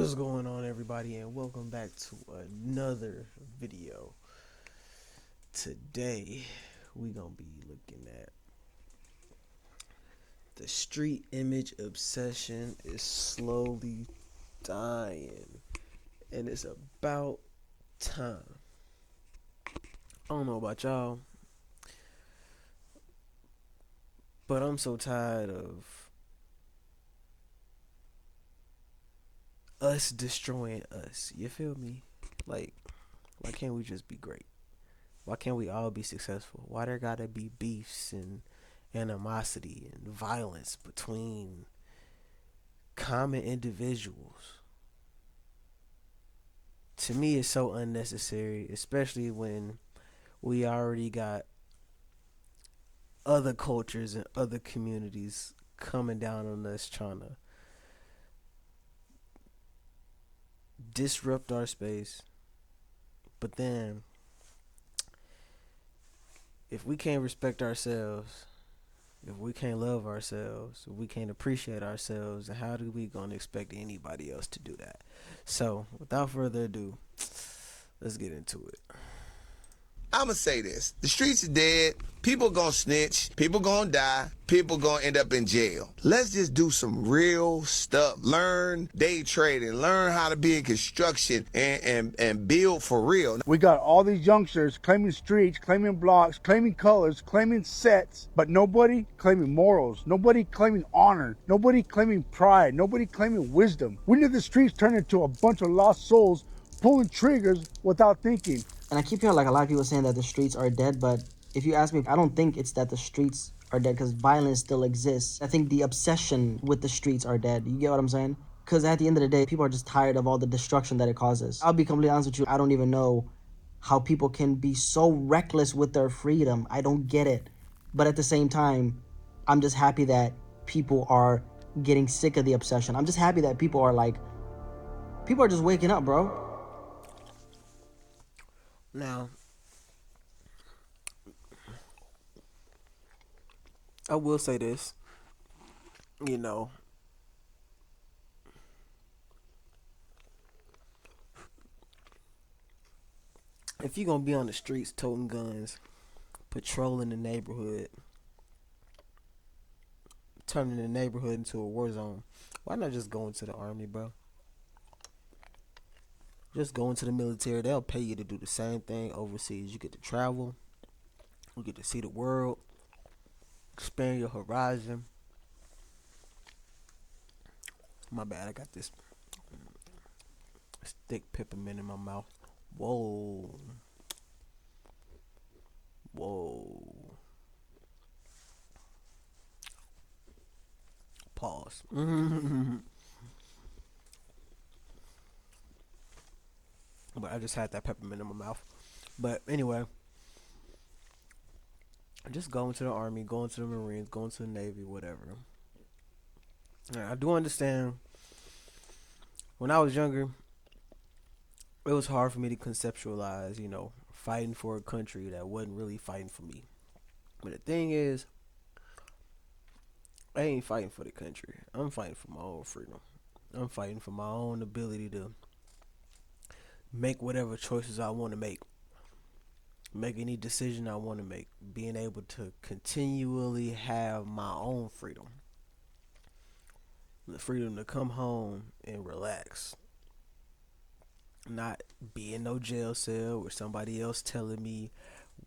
What's going on, everybody, and welcome back to another video. Today, we gonna be looking at the street image obsession is slowly dying, and it's about time. I don't know about y'all, but I'm so tired of us destroying us. You feel me? Like, why can't we just be great? Why can't we all be successful? Why there gotta be beefs and animosity and violence between common individuals? To me, it's so unnecessary, especially when we already got other cultures and other communities coming down on us trying to disrupt our space. But then, if we can't respect ourselves, if we can't love ourselves, if we can't appreciate ourselves, then how do we gonna expect anybody else to do that? So, without further ado, let's get into it. I'ma say this. The streets are dead. People gonna snitch. People gonna die. People gonna end up in jail. Let's just do some real stuff. Learn day trading. Learn how to be in construction and build for real. We got all these youngsters claiming streets, claiming blocks, claiming colors, claiming sets, but nobody claiming morals, nobody claiming honor, nobody claiming pride, nobody claiming wisdom. We need the streets turn into a bunch of lost souls pulling triggers without thinking. And I keep hearing like a lot of people saying that the streets are dead, but if you ask me, I don't think it's that the streets are dead because violence still exists. I think the obsession with the streets are dead. You get what I'm saying? Because at the end of the day, people are just tired of all the destruction that it causes. I'll be completely honest with you. I don't even know how people can be so reckless with their freedom. I don't get it. But at the same time, I'm just happy that people are getting sick of the obsession. I'm just happy that people are just waking up, bro. Now, I will say this, you know, if you're gonna be on the streets toting guns, patrolling the neighborhood, turning the neighborhood into a war zone, why not just go into the army, bro? Just go into the military. They'll pay you to do the same thing overseas. You get to travel, you get to see the world, expand your horizon. My bad, I got this thick peppermint in my mouth. Whoa. Whoa. Pause. But I just had that peppermint in my mouth. But anyway, just go into the army, go into the Marines, go into the Navy, whatever. And I do understand when I was younger, it was hard for me to conceptualize, fighting for a country that wasn't really fighting for me. But the thing is, I ain't fighting for the country. I'm fighting for my own freedom. I'm fighting for my own ability to make whatever choices I want to make any decision I want to make, being able to continually have my own freedom, the freedom to come home and relax, not be in no jail cell with somebody else telling me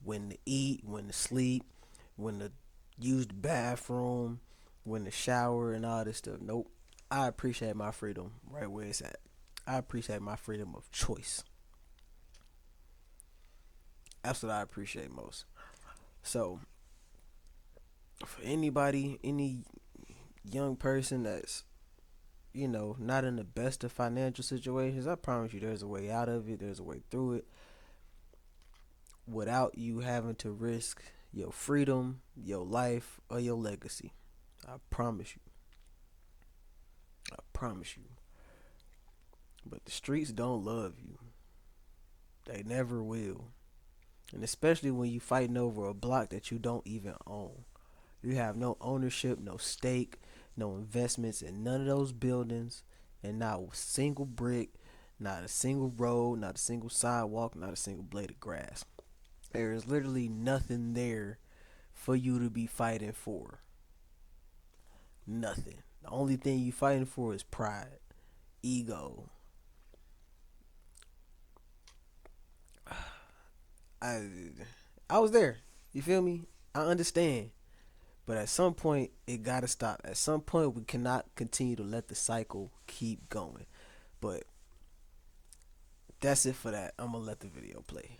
when to eat, when to sleep, when to use the bathroom, when to shower, and all this stuff. Nope. I appreciate my freedom right where it's at. I appreciate my freedom of choice. That's what I appreciate most. So, for anybody, any young person that's, not in the best of financial situations, I promise you there's a way out of it. There's a way through it without you having to risk your freedom, your life, or your legacy. I promise you. I promise you. But the streets don't love you. They never will. And especially when you fighting over a block that you don't even own. You have no ownership, no stake, no investments in none of those buildings. and not a single brick, not a single road, not a single sidewalk, not a single blade of grass. There is literally nothing there for you to be fighting for. Nothing. The only thing you fighting for is pride, ego. I I was there. You feel me? I understand. But at some point, it gotta stop. At some point, we cannot continue to let the cycle keep going. But that's it for that. I'm gonna let the video play.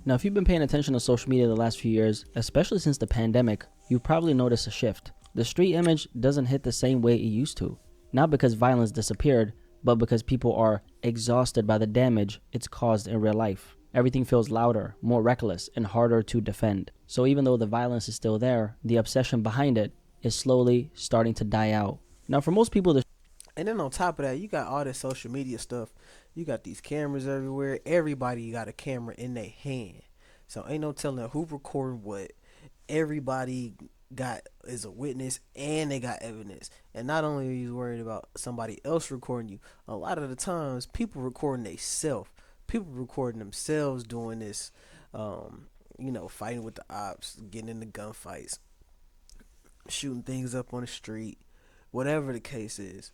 Now, if you've been paying attention to social media the last few years, especially since the pandemic, you've probably noticed a shift. The street image doesn't hit the same way it used to. Not because violence disappeared, but because people are exhausted by the damage it's caused in real life. Everything feels louder, more reckless, and harder to defend. So even though the violence is still there, the obsession behind it is slowly starting to die out. Now, for most people, And then on top of that, you got all this social media stuff. You got these cameras everywhere. Everybody got a camera in their hand. So ain't no telling who recording what. Everybody got is a witness and they got evidence. And not only are you worried about somebody else recording you, a lot of the times people recording themselves. People recording themselves doing this, fighting with the ops, getting into gunfights, shooting things up on the street, whatever the case is.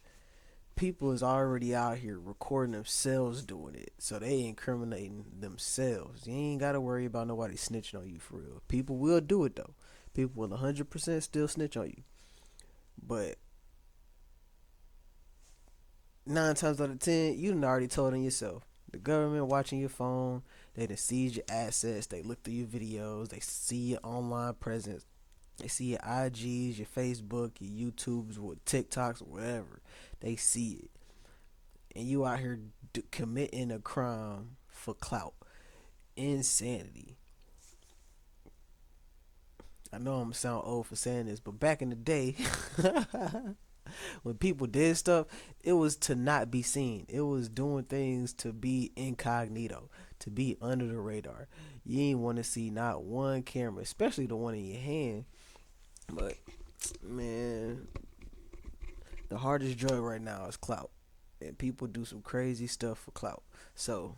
People is already out here recording themselves doing it, so they incriminating themselves. You ain't gotta worry about nobody snitching on you for real. People will do it though. People will 100% still snitch on you, but 9 times out of 10, you done already told on yourself. The government watching your phone, they done seize your assets, they look through your videos, they see your online presence, they see your IGs, your Facebook, your YouTubes, what TikToks, whatever. They see it, and you out here committing a crime for clout. Insanity. I know I'm gonna sound old for saying this, but back in the day, when people did stuff, it was to not be seen. It was doing things to be incognito, to be under the radar. You ain't want to see not one camera, especially the one in your hand. But man, the hardest drug right now is clout, and people do some crazy stuff for clout. So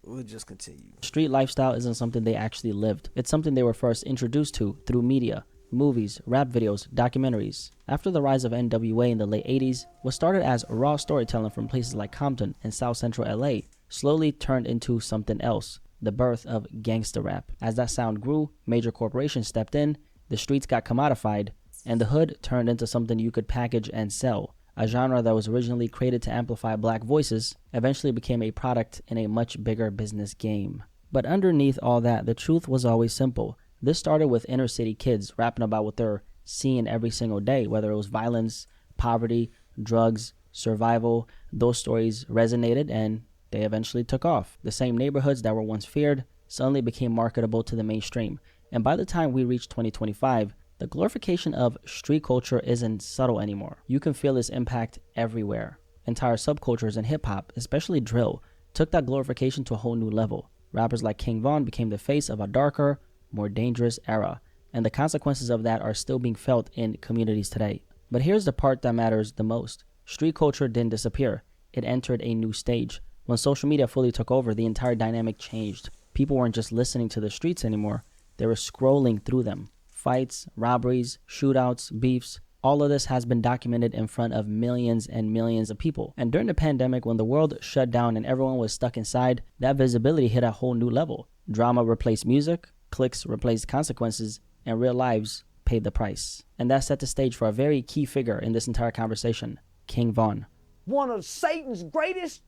we'll just continue. street lifestyle isn't something they actually lived. It's something they were first introduced to through media, movies, rap videos, documentaries. After the rise of NWA in the late 80s, what started as raw storytelling from places like Compton and South Central LA slowly turned into something else, the birth of gangsta rap. As that sound grew, major corporations stepped in, the streets got commodified, and the hood turned into something you could package and sell. A genre that was originally created to amplify black voices eventually became a product in a much bigger business game. But underneath all that, the truth was always simple. This started with inner city kids rapping about what they're seeing every single day, whether it was violence, poverty, drugs, survival. Those stories resonated and they eventually took off. The same neighborhoods that were once feared suddenly became marketable to the mainstream. And by the time we reach 2025, the glorification of street culture isn't subtle anymore. You can feel its impact everywhere. Entire subcultures in hip hop, especially drill, took that glorification to a whole new level. Rappers like King Von became the face of a darker, more dangerous era, and the consequences of that are still being felt in communities today. But here's the part that matters the most. Street culture didn't disappear. It entered a new stage. When social media fully took over, the entire dynamic changed. People weren't just listening to the streets anymore. They were scrolling through them. Fights, robberies, shootouts, beefs, all of this has been documented in front of millions and millions of people. And during the pandemic, when the world shut down and everyone was stuck inside, that visibility hit a whole new level. Drama replaced music, clicks replaced consequences, and real lives paid the price. And that set the stage for a very key figure in this entire conversation, King Von. One of Satan's greatest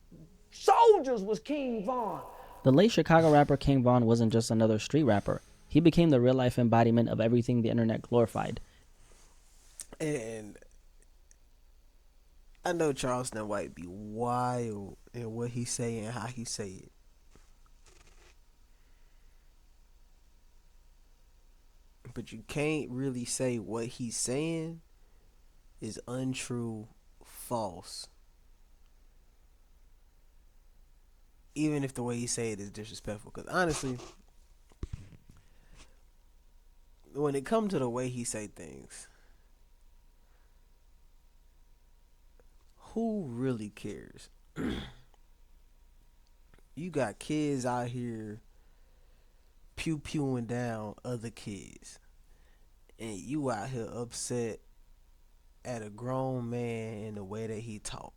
soldiers was King Von. The late Chicago rapper King Von wasn't just another street rapper. He became the real-life embodiment of everything the internet glorified. And I know Charleston White be wild in what he say and how he say it. But you can't really say what he's saying is untrue, false. Even if the way he say it is disrespectful. Because honestly, when it comes to the way he say things, who really cares? You got kids out here pew pewing down other kids, and you out here upset at a grown man in the way that he talk,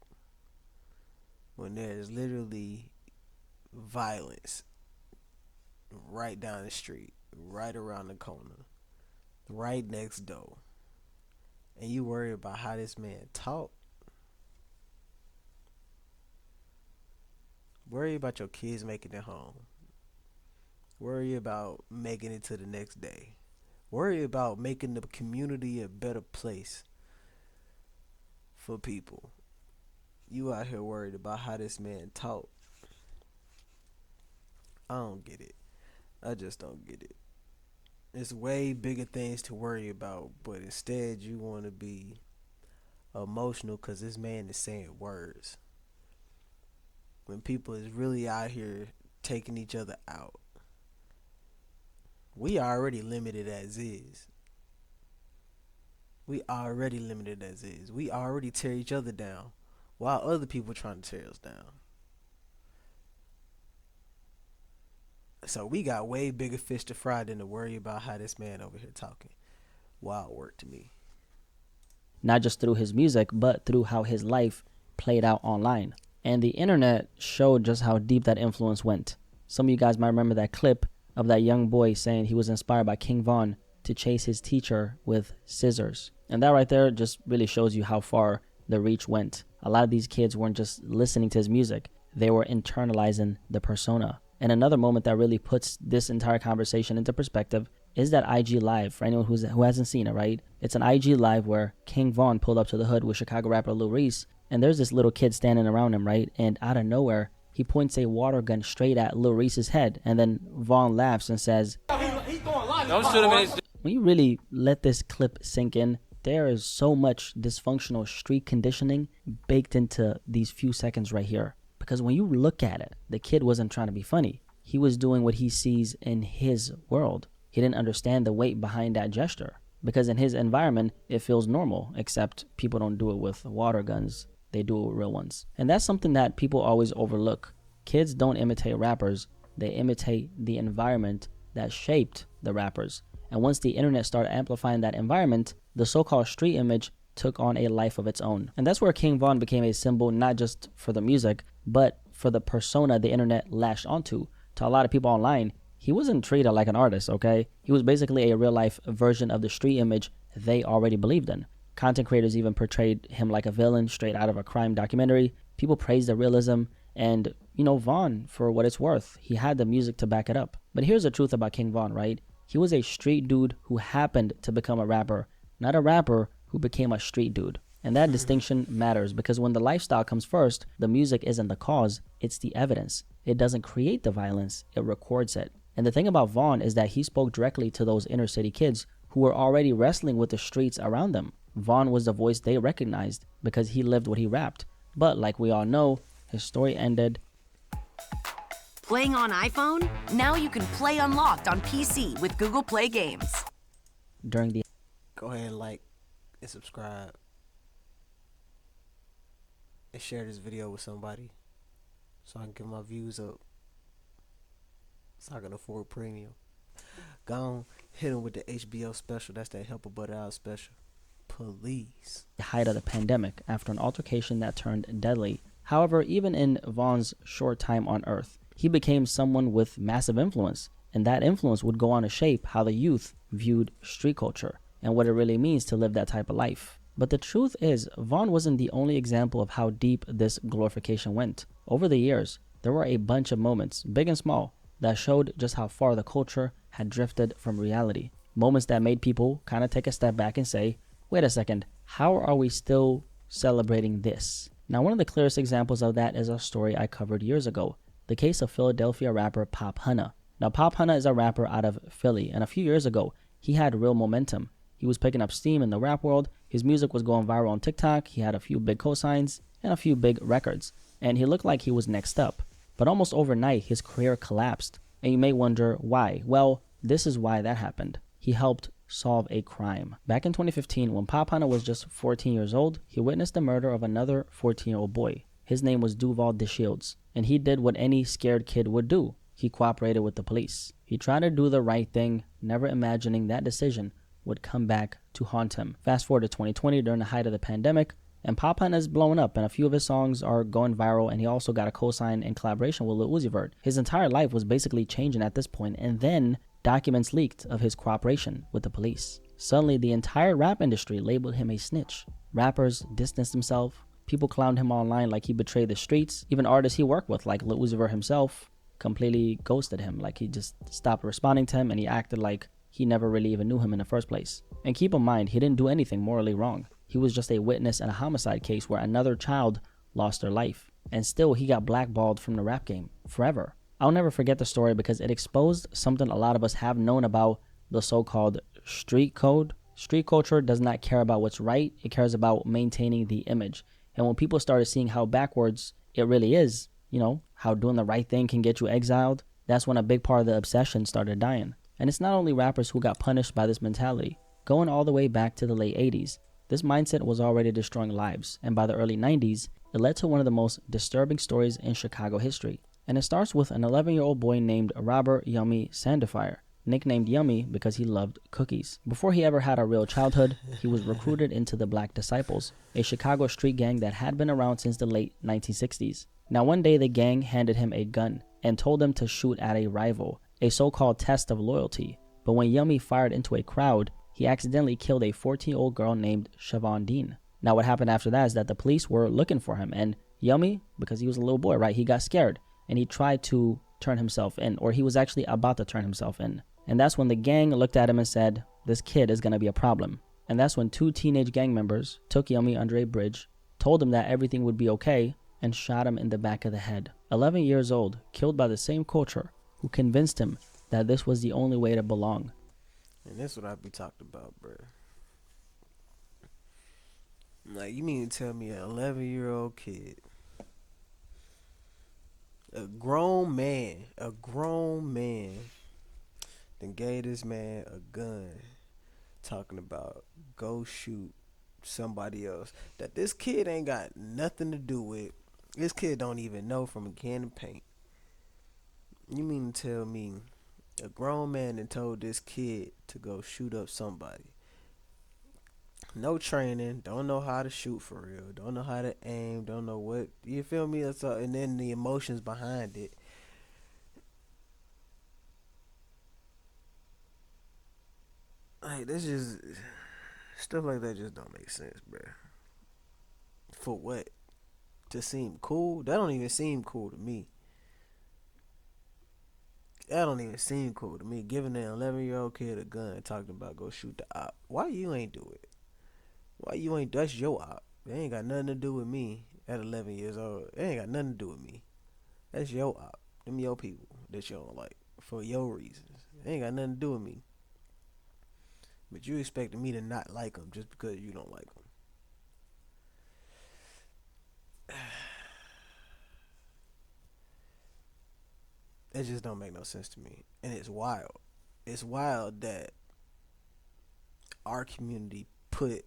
when there's literally violence right down the street, right around the corner, right next door, and you worry about how this man talk. Worry about your kids making it home. Worry about making it to the next day. Worry about making the community a better place for people. You out here worried about how this man talk. I don't get it. I just don't get it. It's way bigger things to worry about, but instead you want to be emotional because this man is saying words. When people is really out here taking each other out. We already limited as is. We already limited as is. We already tear each other down while other people trying to tear us down. So we got way bigger fish to fry than to worry about how this man over here talking. Wild work to me. Not just through his music, but through how his life played out online. And the internet showed just how deep that influence went. Some of you guys might remember that clip of that young boy saying he was inspired by King Von to chase his teacher with scissors. And that right there just really shows you how far the reach went. A lot of these kids weren't just listening to his music, they were internalizing the persona. And another moment that really puts this entire conversation into perspective is that IG Live, for anyone who hasn't seen it, right? It's an IG Live where King Von pulled up to the hood with Chicago rapper Lil Reese, and there's this little kid standing around him, right? And out of nowhere, he points a water gun straight at Lil Reese's head, and then Von laughs and says, when you really let this clip sink in, there is so much dysfunctional street conditioning baked into these few seconds right here. Because when you look at it, the kid wasn't trying to be funny. He was doing what he sees in his world. He didn't understand the weight behind that gesture. Because in his environment, it feels normal, except people don't do it with water guns. They do it with real ones. And that's something that people always overlook. Kids don't imitate rappers. They imitate the environment that shaped the rappers. And once the internet started amplifying that environment, the so-called street image took on a life of its own. And that's where King Von became a symbol, not just for the music, but for the persona the internet lashed onto. To a lot of people online, he wasn't treated like an artist, okay? He was basically a real-life version of the street image they already believed in. Content creators even portrayed him like a villain straight out of a crime documentary. People praised the realism, and, Von, for what it's worth, he had the music to back it up. But here's the truth about King Von, right? He was a street dude who happened to become a rapper, not a rapper who became a street dude. And that distinction matters because when the lifestyle comes first, the music isn't the cause, it's the evidence. It doesn't create the violence, it records it. And the thing about Von is that he spoke directly to those inner city kids who were already wrestling with the streets around them. Von was the voice they recognized because he lived what he rapped. But like we all know, his story ended. Playing on iPhone? Now you can play Unlocked on PC with Google Play Games. During the Go ahead and like and subscribe. And share this video with somebody so I can get my views up. So I can afford premium. Go on, hit him with the HBO special. That's that Help a Butter Out special. Please. height of the pandemic after an altercation that turned deadly. However, even in Von's short time on Earth, he became someone with massive influence, and that influence would go on to shape how the youth viewed street culture and what it really means to live that type of life. But the truth is, Von wasn't the only example of how deep this glorification went. Over the years, there were a bunch of moments, big and small, that showed just how far the culture had drifted from reality. Moments that made people kind of take a step back and say, wait a second, how are we still celebrating this? Now, one of the clearest examples of that is a story I covered years ago, the case of Philadelphia rapper Pop Hunna. Now, Pop Hunna is a rapper out of Philly, and a few years ago, he had real momentum. He was picking up steam in the rap world, his music was going viral on TikTok, he had a few big cosigns, and a few big records, and he looked like he was next up. But almost overnight, his career collapsed, and you may wonder why. Well, this is why that happened. He helped solve a crime. Back in 2015, when Pop Hunter was just 14 years old, he witnessed the murder of another 14-year-old boy. His name was Duval DeShields, and he did what any scared kid would do. He cooperated with the police. He tried to do the right thing, never imagining that decision would come back to haunt him. Fast forward to 2020 during the height of the pandemic, and Pop Hunter is blowing up, and a few of his songs are going viral, and he also got a co-sign in collaboration with Lil Uzi Vert. His entire life was basically changing at this point, and then documents leaked of his cooperation with the police. Suddenly, the entire rap industry labeled him a snitch. Rappers distanced themselves. People clowned him online like he betrayed the streets. Even artists he worked with, like Lil Uzi Vert himself, completely ghosted him. Like, he just stopped responding to him, and he acted like he never really even knew him in the first place. And keep in mind, he didn't do anything morally wrong. He was just a witness in a homicide case where another child lost their life. And still, he got blackballed from the rap game forever. I'll never forget the story because it exposed something a lot of us have known about the so-called street code. Street culture does not care about what's right. It cares about maintaining the image. And when people started seeing how backwards it really is, you know, how doing the right thing can get you exiled, that's when a big part of the obsession started dying. And it's not only rappers who got punished by this mentality. Going all the way back to the late 80s, this mindset was already destroying lives, and by the early 90s, it led to one of the most disturbing stories in Chicago history. And it starts with an 11-year-old boy named Robert Yummy Sandefire, nicknamed Yummy because he loved cookies. Before he ever had a real childhood, he was recruited into the Black Disciples, a Chicago street gang that had been around since the late 1960s. Now one day the gang handed him a gun and told him to shoot at a rival, a so-called test of loyalty. But when Yummy fired into a crowd, he accidentally killed a 14-year-old girl named Siobhan Dean. Now what happened after that is that the police were looking for him, and Yummy, because he was a little boy, right, he got scared, and he tried to turn himself in, or he was actually about to turn himself in. And that's when the gang looked at him and said, this kid is going to be a problem. And that's when two teenage gang members took Yummy under a bridge, told him that everything would be okay, and shot him in the back of the head. 11 years old, killed by the same culture, who convinced him that this was the only way to belong. And that's what I be talking about, bro. Like, you mean to tell me an 11-year-old kid, a grown man, then gave this man a gun, talking about go shoot somebody else that this kid ain't got nothing to do with. This kid don't even know from a can of paint. You mean to tell me a grown man that told this kid to go shoot up somebody? No training, don't know how to shoot for real, don't know how to aim, don't know what, you feel me? And then the emotions behind it. Like, this just, stuff like that just don't make sense, bro. For what? To seem cool? That don't even seem cool to me. That don't even seem cool to me. Giving an 11-year-old kid a gun, talking about go shoot the op. Why you ain't do it? Why you ain't? That's your op. It ain't got nothing to do with me at 11 years old. It ain't got nothing to do with me. That's your op. Them your people that you don't like for your reasons. It ain't got nothing to do with me. But you expecting me to not like them just because you don't like them. It just don't make no sense to me. And it's wild. It's wild that our community put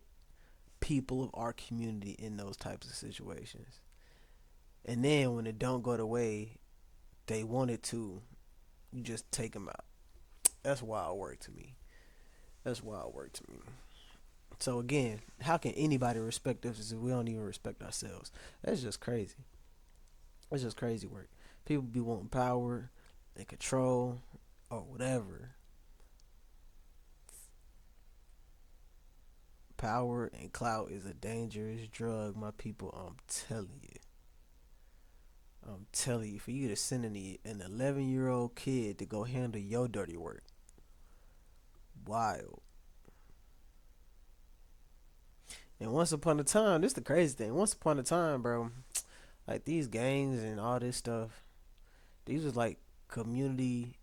people of our community in those types of situations. And then when it don't go the way they want it to, you just take them out. That's wild work to me. That's wild work to me. So again, how can anybody respect us if we don't even respect ourselves? That's just crazy. That's just crazy work. People be wanting power and control or whatever. Power and clout is a dangerous drug, my people. I'm telling you. I'm telling you, for you to send an 11-year-old kid to go handle your dirty work. Wild. And once upon a time, this is the crazy thing. Once upon a time, bro, like these gangs and all this stuff, these was like community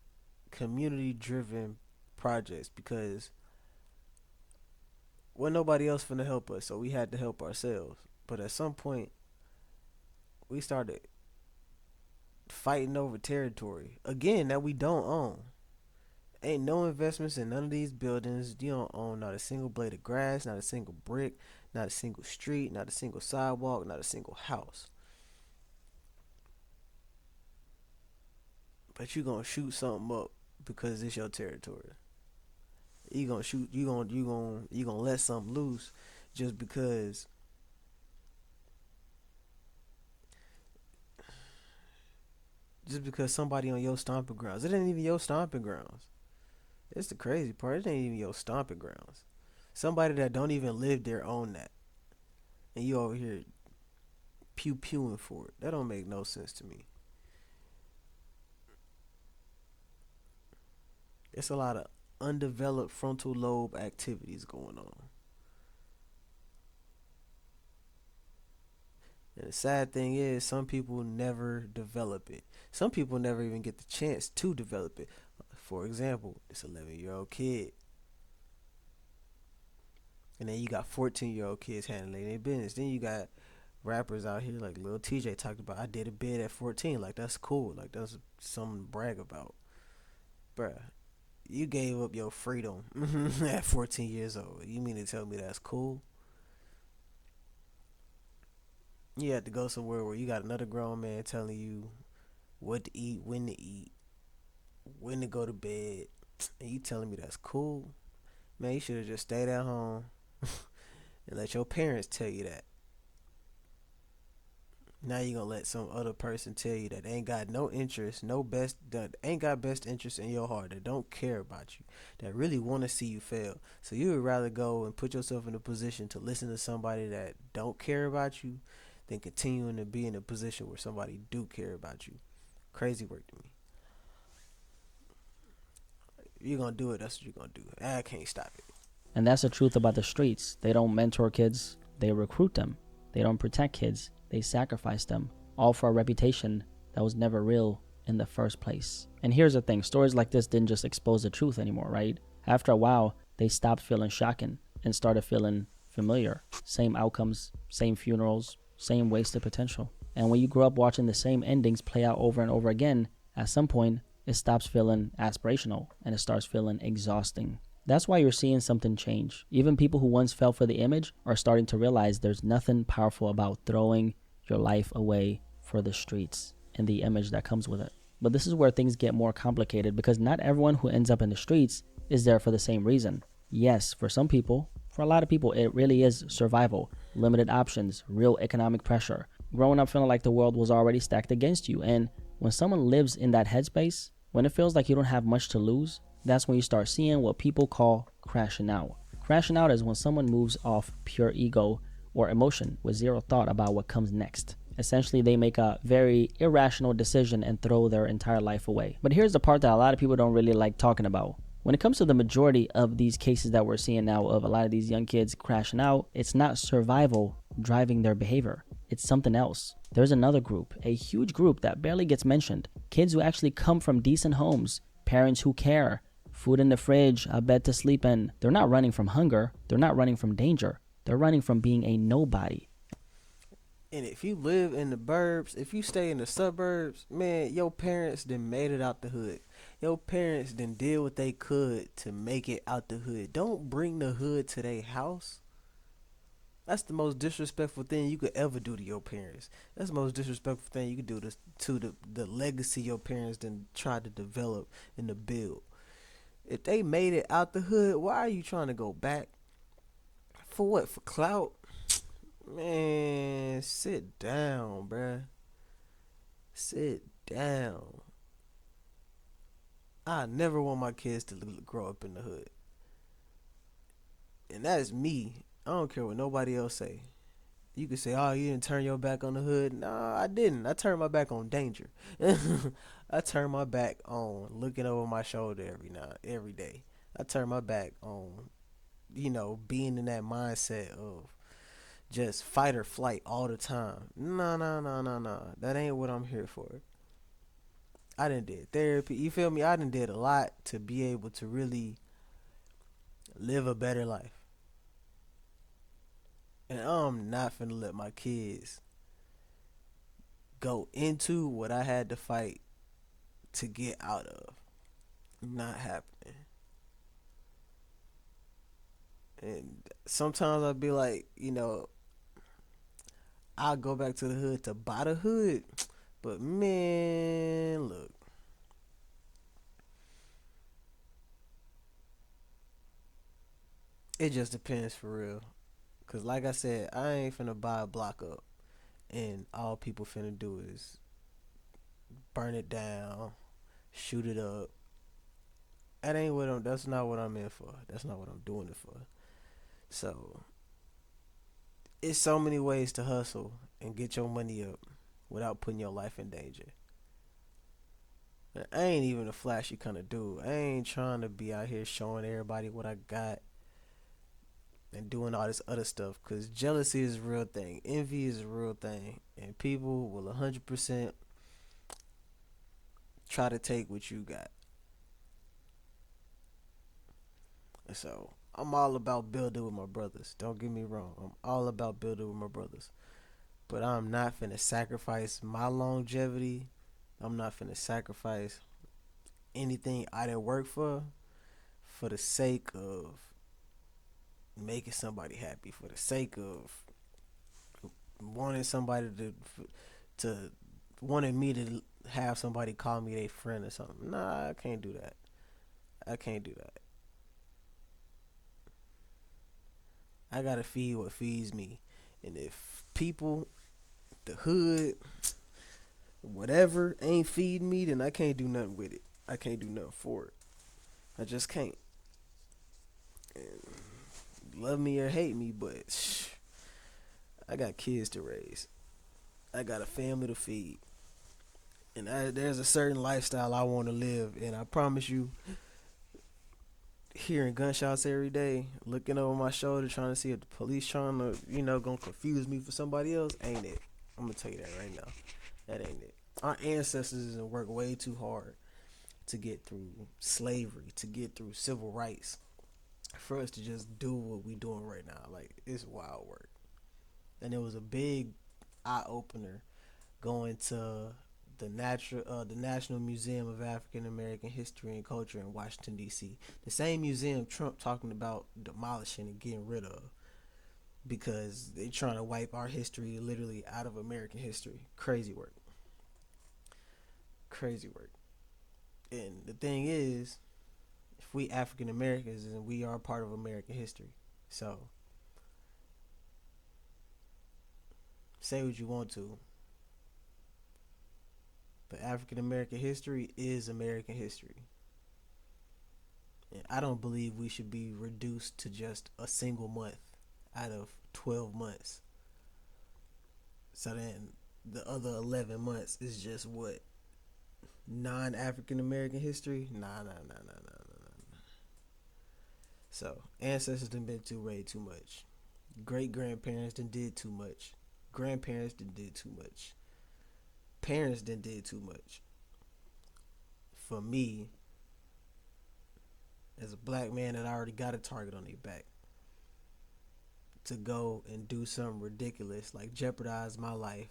driven projects because wasn't nobody else finna help us, so we had to help ourselves. But at some point, we started fighting over territory again that we don't own. Ain't no investments in none of these buildings. You don't own not a single blade of grass, not a single brick, not a single street, not a single sidewalk, not a single house. But you gonna shoot something up because it's your territory. You gonna shoot. You gonna let something loose just because. Just because somebody on your stomping grounds. It ain't even your stomping grounds. It's the crazy part. It ain't even your stomping grounds. Somebody that don't even live there own that, and you over here pew pewing for it. That don't make no sense to me. It's a lot of undeveloped frontal lobe activities going on. And the sad thing is, some people never develop it. Some people never even get the chance to develop it. For example, this 11-year-old kid. And then you got 14-year-old kids handling their business. Then you got rappers out here like Lil TJ talked about, I did a bid at 14. Like, that's cool. Like, that's something to brag about. Bruh, you gave up your freedom at 14 years old. You mean to tell me that's cool? You had to go somewhere where you got another grown man telling you what to eat, when to go to bed, and you telling me that's cool? Man, you should have just stayed at home and let your parents tell you that. Now you gonna let some other person tell you that they ain't got no interest, that ain't got best interest in your heart, that don't care about you, that really want to see you fail. So you would rather go and put yourself in a position to listen to somebody that don't care about you than continuing to be in a position where somebody do care about you. Crazy work to me. If you're gonna do it, that's what you're gonna do. I can't stop it. And that's the truth about the streets. They don't mentor kids, they recruit them. They don't protect kids, they sacrifice them, all for a reputation that was never real in the first place. And here's the thing, stories like this didn't just expose the truth anymore, right? After a while, they stopped feeling shocking and started feeling familiar. Same outcomes, same funerals, same wasted potential. And when you grow up watching the same endings play out over and over again, at some point, it stops feeling aspirational and it starts feeling exhausting. That's why you're seeing something change. Even people who once fell for the image are starting to realize there's nothing powerful about throwing your life away for the streets and the image that comes with it. But this is where things get more complicated because not everyone who ends up in the streets is there for the same reason. Yes, for some people, for a lot of people, it really is survival, limited options, real economic pressure, growing up feeling like the world was already stacked against you. And when someone lives in that headspace, when it feels like you don't have much to lose, that's when you start seeing what people call crashing out. Crashing out is when someone moves off pure ego or emotion with zero thought about what comes next. Essentially, they make a very irrational decision and throw their entire life away. But here's the part that a lot of people don't really like talking about. When it comes to the majority of these cases that we're seeing now of a lot of these young kids crashing out, it's not survival driving their behavior. It's something else. There's another group, a huge group that barely gets mentioned. Kids who actually come from decent homes, parents who care, food in the fridge, a bed to sleep in. They're not running from hunger. They're not running from danger. They're running from being a nobody. And if you live in the burbs, if you stay in the suburbs, man, your parents done made it out the hood. Your parents done did what they could to make it out the hood. Don't bring the hood to their house. That's the most disrespectful thing you could ever do to your parents. That's the most disrespectful thing you could do to the legacy your parents done tried to develop and to build. If they made it out the hood, why are you trying to go back? For what? For clout? Man, sit down, bruh. Sit down. I never want my kids to grow up in the hood. And that is me. I don't care what nobody else say. You could say, oh, you didn't turn your back on the hood. No, I didn't. I turned my back on danger. I turned my back on looking over my shoulder every day. I turned my back on, being in that mindset of just fight or flight all the time. No. That ain't what I'm here for. I done did therapy. You feel me? I done did a lot to be able to really live a better life. And I'm not finna let my kids go into what I had to fight to get out of. Not happening. And sometimes I'll be like, I'll go back to the hood to buy the hood. But man, look, it just depends for real. Cause like I said, I ain't finna buy a block up and all people finna do is burn it down, shoot it up. That's not what I'm in for. That's not what I'm doing it for. So it's so many ways to hustle and get your money up without putting your life in danger. And I ain't even a flashy kind of dude. I ain't trying to be out here showing everybody what I got and doing all this other stuff, because jealousy is a real thing, envy is a real thing, and people will 100% try to take what you got. And so I'm all about building with my brothers. Don't get me wrong. I'm all about building with my brothers. But I'm not finna sacrifice my longevity. I'm not finna sacrifice anything I didn't work for the sake of making somebody happy, for the sake of wanting somebody to wanting me to have somebody call me their friend or something. Nah, I can't do that. I can't do that. I gotta feed what feeds me. And if people, the hood, whatever ain't feeding me, then I can't do nothing with it. I can't do nothing for it. I just can't. And love me or hate me, but I got kids to raise. I got a family to feed. And there's a certain lifestyle I want to live. And I promise you, hearing gunshots every day, looking over my shoulder, trying to see if the police trying to, gonna confuse me for somebody else, ain't it. I'm gonna tell you that right now. That ain't it. Our ancestors worked way too hard to get through slavery, to get through civil rights, for us to just do what we doing right now. Like, it's wild work. And it was a big eye opener going to the National Museum of African American History and Culture in Washington D.C. The same museum Trump talking about demolishing and getting rid of, because they trying to wipe our history literally out of American history. Crazy work. Crazy work. And the thing is, if we African Americans, and we are part of American history. So say what you want to, but African American history is American history. And I don't believe we should be reduced to just a single month out of 12 months. So then the other 11 months is just what? Non-African American history? Nah. So ancestors done been through way too much. Great grandparents done did too much. Grandparents done did too much. Parents done did too much. For me, as a black man that already got a target on their back, to go and do something ridiculous like jeopardize my life,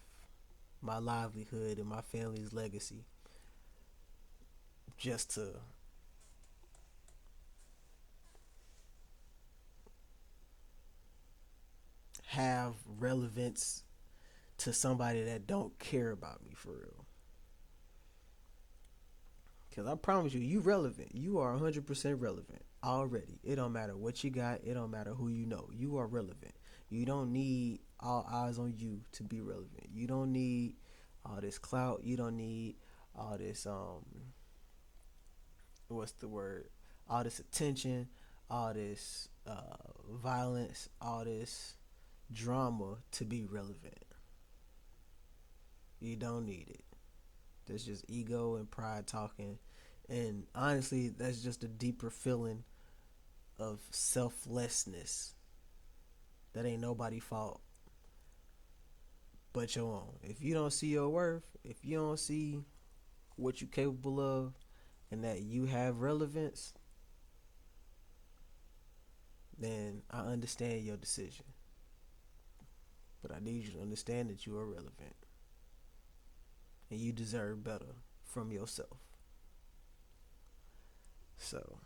my livelihood, and my family's legacy, just to have relevance to somebody that don't care about me for real. Because I promise you, you relevant. You are 100% relevant already. It don't matter what you got. It don't matter who you know. You are relevant. You don't need all eyes on you to be relevant. You don't need all this clout. You don't need all this, what's the word? All this attention, all this violence, all this drama to be relevant. You don't need it. That's just ego and pride talking. And honestly, that's just a deeper feeling of selflessness. That ain't nobody's fault but your own. If you don't see your worth, if you don't see what you're capable of, and that you have relevance, then I understand your decision. But I need you to understand that you are relevant. And you deserve better from yourself. So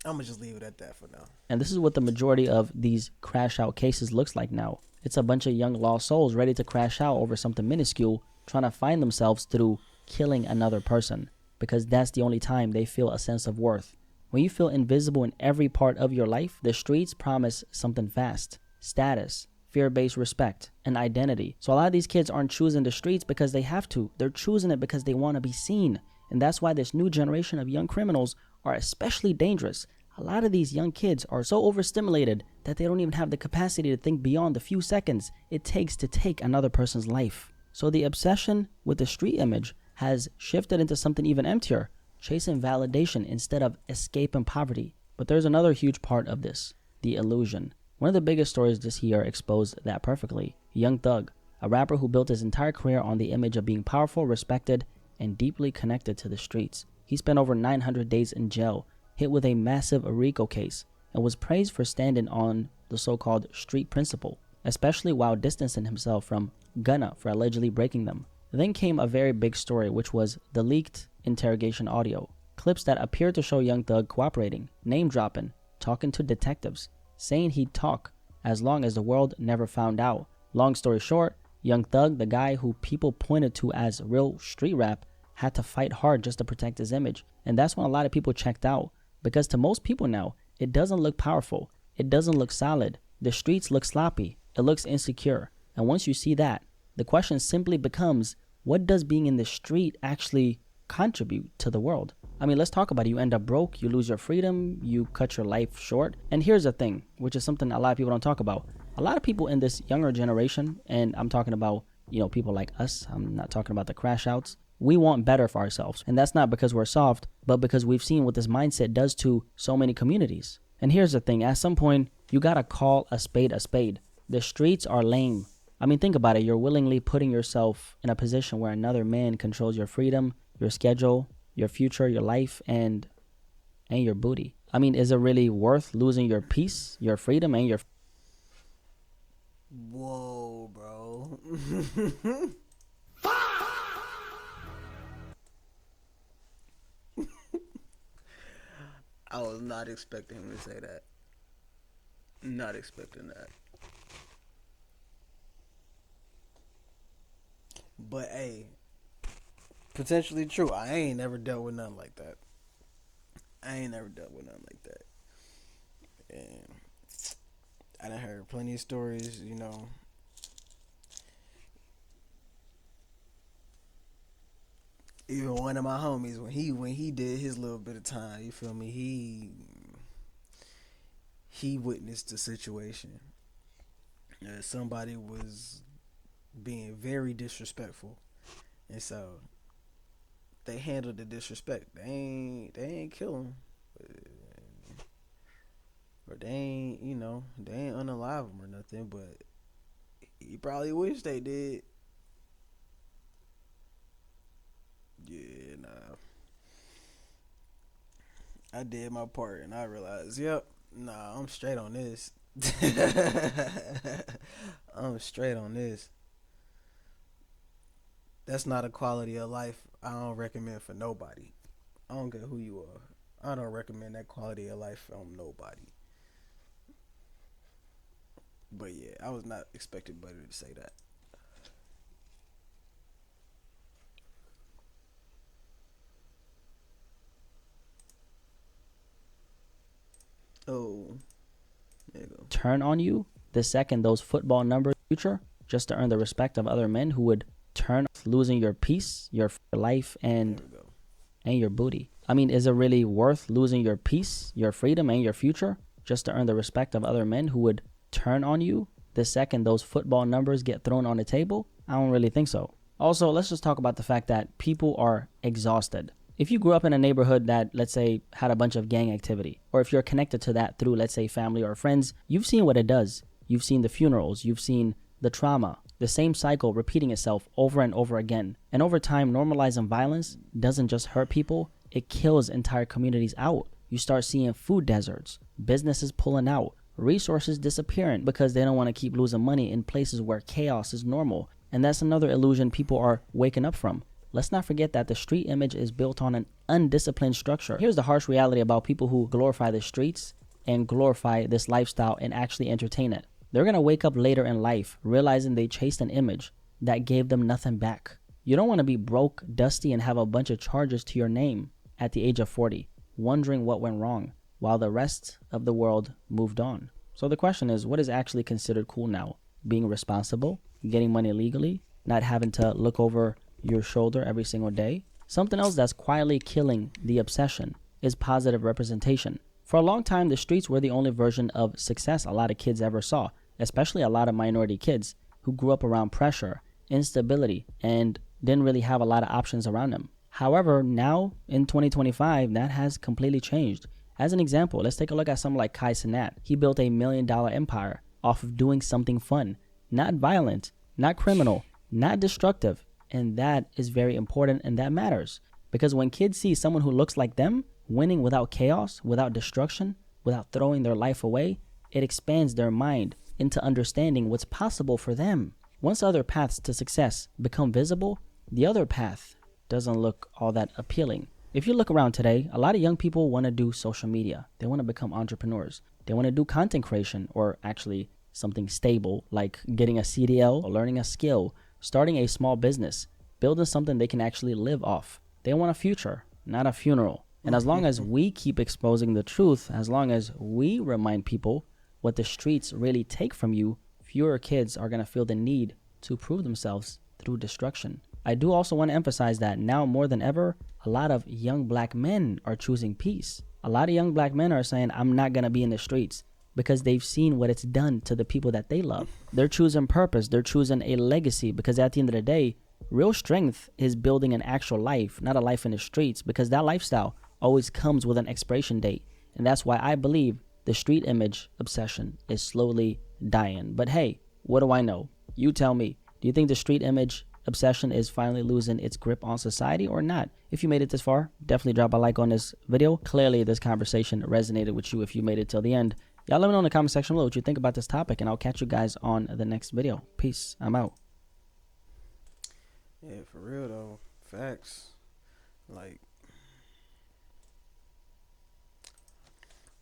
I'm gonna just leave it at that for now. And this is what the majority of these crash out cases looks like now. It's a bunch of young lost souls ready to crash out over something minuscule, trying to find themselves through killing another person, because that's the only time they feel a sense of worth. When you feel invisible in every part of your life, the streets promise something fast: status, fear-based respect, and identity. So a lot of these kids aren't choosing the streets because they have to. They're choosing it because they want to be seen. And that's why this new generation of young criminals are especially dangerous. A lot of these young kids are so overstimulated that they don't even have the capacity to think beyond the few seconds it takes to take another person's life. So the obsession with the street image has shifted into something even emptier, chasing validation instead of escaping poverty. But there's another huge part of this: the illusion. One of the biggest stories this year exposed that perfectly. Young Thug, a rapper who built his entire career on the image of being powerful, respected, and deeply connected to the streets. He spent over 900 days in jail, hit with a massive RICO case, and was praised for standing on the so-called street principle, especially while distancing himself from Gunna for allegedly breaking them. Then came a very big story, which was the leaked interrogation audio. Clips that appeared to show Young Thug cooperating, name-dropping, talking to detectives, saying he'd talk as long as the world never found out. Long story short, Young Thug, the guy who people pointed to as real street rap, had to fight hard just to protect his image. And that's when a lot of people checked out. Because to most people now, it doesn't look powerful. It doesn't look solid. The streets look sloppy. It looks insecure. And once you see that, the question simply becomes, what does being in the street actually contribute to the world? I mean, let's talk about it. You end up broke, you lose your freedom, you cut your life short. And here's the thing, which is something a lot of people don't talk about. A lot of people in this younger generation, and I'm talking about, people like us, I'm not talking about the crash outs, we want better for ourselves. And that's not because we're soft, but because we've seen what this mindset does to so many communities. And here's the thing, at some point, you gotta call a spade a spade. The streets are lame. I mean, think about it. You're willingly putting yourself in a position where another man controls your freedom, your schedule, your future, your life, and your booty. I mean, is it really worth losing your peace, your freedom, and your... Whoa, bro. I was not expecting him to say that. Not expecting that. But hey, potentially true. I ain't never dealt with nothing like that. And I done heard plenty of stories, Even one of my homies, when he did his little bit of time, you feel me? He witnessed the situation. Somebody was being very disrespectful, and so they handled the disrespect. They ain't kill him, or they ain't unalive him or nothing. But he probably wish they did. Yeah, nah. I did my part, and I realized, I'm straight on this. I'm straight on this. That's not a quality of life I don't recommend for nobody. I don't care who you are. I don't recommend that quality of life from nobody. But yeah, I was not expecting Buddy to say that. Oh, there you go. Turn on you the second those football numbers future, just to earn the respect of other men who would turn losing your peace, your life, and your booty. I mean, is it really worth losing your peace, your freedom, and your future just to earn the respect of other men who would turn on you the second those football numbers get thrown on the table? I don't really think so. Also, let's just talk about the fact that people are exhausted. If you grew up in a neighborhood that, let's say, had a bunch of gang activity, or if you're connected to that through, let's say, family or friends, you've seen what it does. You've seen the funerals, you've seen the trauma, the same cycle repeating itself over and over again. And over time, normalizing violence doesn't just hurt people, it kills entire communities out. You start seeing food deserts, businesses pulling out, resources disappearing because they don't want to keep losing money in places where chaos is normal. And that's another illusion people are waking up from. let's not forget that the street image is built on an undisciplined structure. Here's the harsh reality about people who glorify the streets and glorify this lifestyle and actually entertain it. They're going to wake up later in life realizing they chased an image that gave them nothing back. You don't want to be broke, dusty, and have a bunch of charges to your name at the age of 40, wondering what went wrong while the rest of the world moved on. So the question is, what is actually considered cool now? Being responsible, getting money legally, not having to look over your shoulder every single day? Something else that's quietly killing the obsession is positive representation. For a long time, the streets were the only version of success a lot of kids ever saw, especially a lot of minority kids who grew up around pressure, instability, and didn't really have a lot of options around them. However, now in 2025, that has completely changed. As an example, let's take a look at someone like Kai Cenat. He built a $1 million empire off of doing something fun, not violent, not criminal, not destructive. And that is very important, and that matters. Because when kids see someone who looks like them winning without chaos, without destruction, without throwing their life away, it expands their mind into understanding what's possible for them. Once other paths to success become visible, the other path doesn't look all that appealing. If you look around today, a lot of young people want to do social media. They want to become entrepreneurs. They want to do content creation, or actually something stable like getting a CDL or learning a skill, starting a small business, building something they can actually live off. They want a future, not a funeral. And as long as we keep exposing the truth, as long as we remind people what the streets really take from you, fewer kids are going to feel the need to prove themselves through destruction. I do also want to emphasize that now more than ever, a lot of young black men are choosing peace. A lot of young black men are saying, I'm not going to be in the streets, because they've seen what it's done to the people that they love. They're choosing purpose. They're choosing a legacy, because at the end of the day, real strength is building an actual life, not a life in the streets, because that lifestyle always comes with an expiration date. And that's why I believe the street image obsession is slowly dying. But hey, what do I know? You tell me. Do you think the street image obsession is finally losing its grip on society or not? If you made it this far, definitely drop a like on this video. Clearly, this conversation resonated with you if you made it till the end. Y'all let me know in the comment section below what you think about this topic, and I'll catch you guys on the next video. Peace. I'm out. Yeah, for real though. Facts. Like,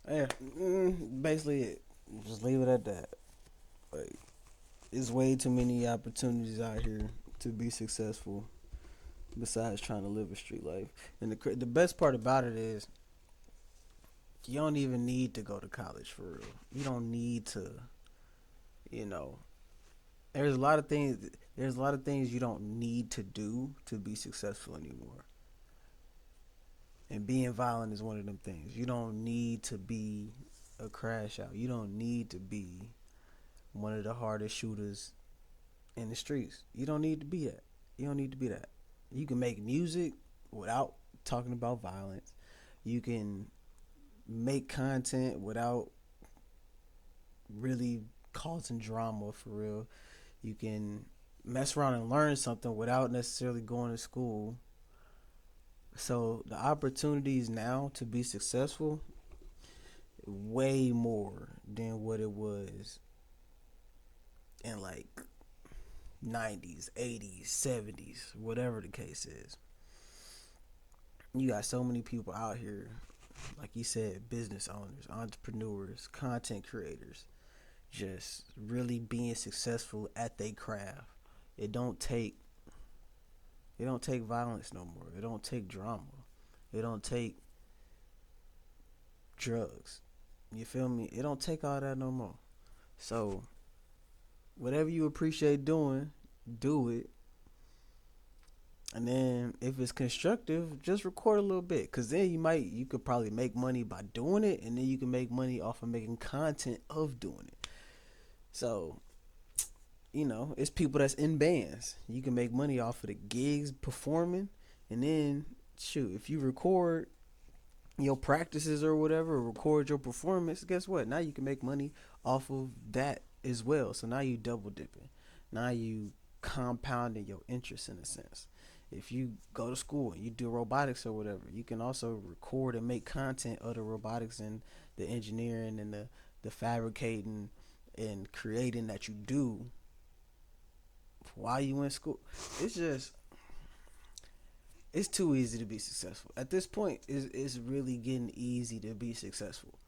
yeah, basically it. Just leave it at that. Like, there's way too many opportunities out here to be successful besides trying to live a street life. And the best part about it is you don't even need to go to college for real. You don't need to, there's a lot of things you don't need to do to be successful anymore. And being violent is one of them things. You don't need to be a crash out. You don't need to be one of the hardest shooters in the streets. You don't need to be that. You don't need to be that. You can make music without talking about violence. You can make content without really causing drama for real. You can mess around and learn something without necessarily going to school. So the opportunities now to be successful, way more than what it was in like 90s, 80s, 70s, whatever the case is. You got so many people out here, like you said, business owners, entrepreneurs, content creators, just really being successful at their craft. It don't take violence no more. It don't take drama. It don't take drugs. You feel me? It don't take all that no more. So whatever you appreciate doing, do it. And then if it's constructive, just record a little bit, because then you could probably make money by doing it, and then you can make money off of making content of doing it. So, it's people that's in bands. You can make money off of the gigs, performing, and then shoot, if you record your practices or whatever, record your performance, guess what? Now you can make money off of that as well. So now you double dipping. Now you compounding your interest in a sense. If you go to school and you do robotics or whatever, you can also record and make content of the robotics and the engineering and the fabricating and creating that you do while you in school. It's just, It's too easy to be successful. At this point, it's really getting easy to be successful.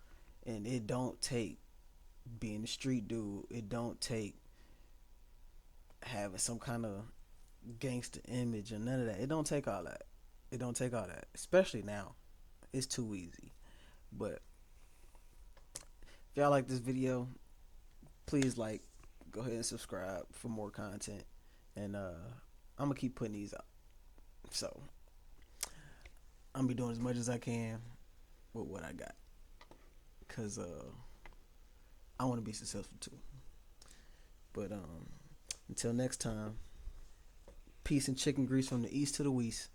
And it don't take being a street dude. It don't take having some kind of gangster image or none of that. It don't take all that. It don't take all that. Especially now. It's too easy. But if y'all like this video, please go ahead and subscribe for more content. And I'm gonna keep putting these out. So I'm gonna be doing as much as I can with what I got. Cause I wanna be successful too. But until next time, peace and chicken grease from the east to the west.